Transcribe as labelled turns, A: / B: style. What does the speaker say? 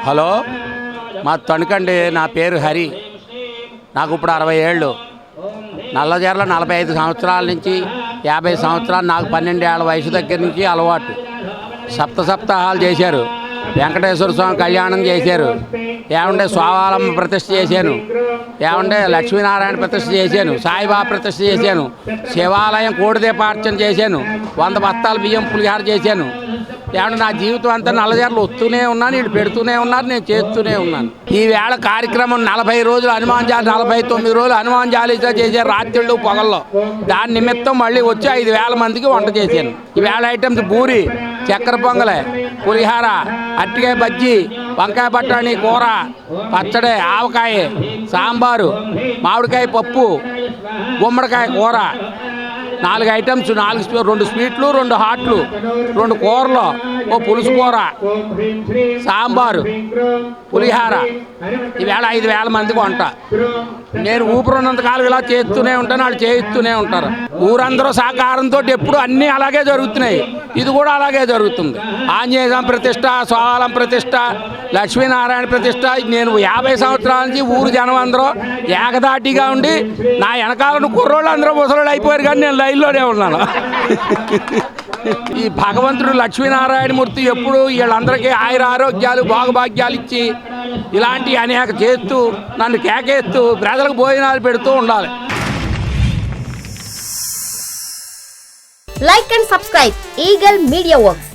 A: Hello, మా తణుకండి. నా పేరు హరి. నాకు ఇప్పుడు 60 ఏళ్ళు. నల్లజర్ల 45 సంవత్సరాల నుంచి 50 సంవత్సరాలు, నాకు 12 ఏళ్ల వయసు దగ్గర నుంచి అలవాటు. సప్తాహాలు చేశారు, వెంకటేశ్వర స్వామి కళ్యాణం చేశారు, ఏమంటే స్వావలంబ ప్రతిష్ఠ చేశాను, ఏమంటే లక్ష్మీనారాయణ ప్రతిష్ఠ చేశాను, సాయిబాబా ప్రతిష్ఠ చేశాను, శివాలయం కోడిదీపార్చన చేశాను, 100 బస్తాల బియ్యం పులిహార చేశాను. ఏమంటే నా జీవితం అంతా నల్లజర్లు వస్తూనే ఉన్నాను, వీళ్ళు పెడుతూనే ఉన్నారు, నేను చేస్తూనే ఉన్నాను. ఈవేళ కార్యక్రమం 40 రోజులు హనుమాన్ చాలీసా, 49 రోజులు హనుమాన్ చాలీసా చేశారు, రాత్రిళ్ళు పొగల్లో. దాని నిమిత్తం మళ్ళీ వచ్చి 5,000 మందికి వంట చేశాను. ఈవేళ ఐటమ్స్ పూరి, చక్కెర పొంగలే, పులిహార, అరటికాయ బజ్జీ, వంకాయ బఠానీ కూర, పచ్చడి, ఆవకాయ, సాంబారు, మామిడికాయ పప్పు, గుమ్మడికాయ కూర, 4 ఐటమ్స్, 2 స్వీట్లు, 2 హాట్లు, 2 కూరలు, ఓ పులుసు కూర, సాంబారు, పులిహార. ఈవేళ 5,000 మందికి వంట. నేను ఊపిరినంతకాలం ఇలా చేస్తూనే ఉంటాను, వాళ్ళు చేయిస్తూనే ఉంటారు. ఊరందరూ సహకారంతో ఎప్పుడు అన్నీ అలాగే జరుగుతున్నాయి. ఇది కూడా అలాగే జరుగుతుంది. ఆంజనేయ స్వామి ప్రతిష్ట, స్వావలం ప్రతిష్ట, లక్ష్మీనారాయణ ప్రతిష్ట. నేను 50 సంవత్సరాల నుంచి ఊరు జనం అందరూ ఏకదాటిగా ఉండి, నా వెనకాలను కుర్రోళ్ళు అందరూ ముసలోళ్ళు అయిపోయారు, కానీ నేను లైన్లోనే ఉన్నాను. ఈ భగవంతుడు లక్ష్మీనారాయణమూర్తి ఎప్పుడు వీళ్ళందరికీ ఆయుర ఆరోగ్యాలు, భోగభాగ్యాలు ఇచ్చి ఇలాంటి అనేక చేస్తూ, నన్ను కేకేస్తూ ప్రజలకు భోజనాలు పెడుతూ ఉండాలి.
B: Like and subscribe Eagle Media Works.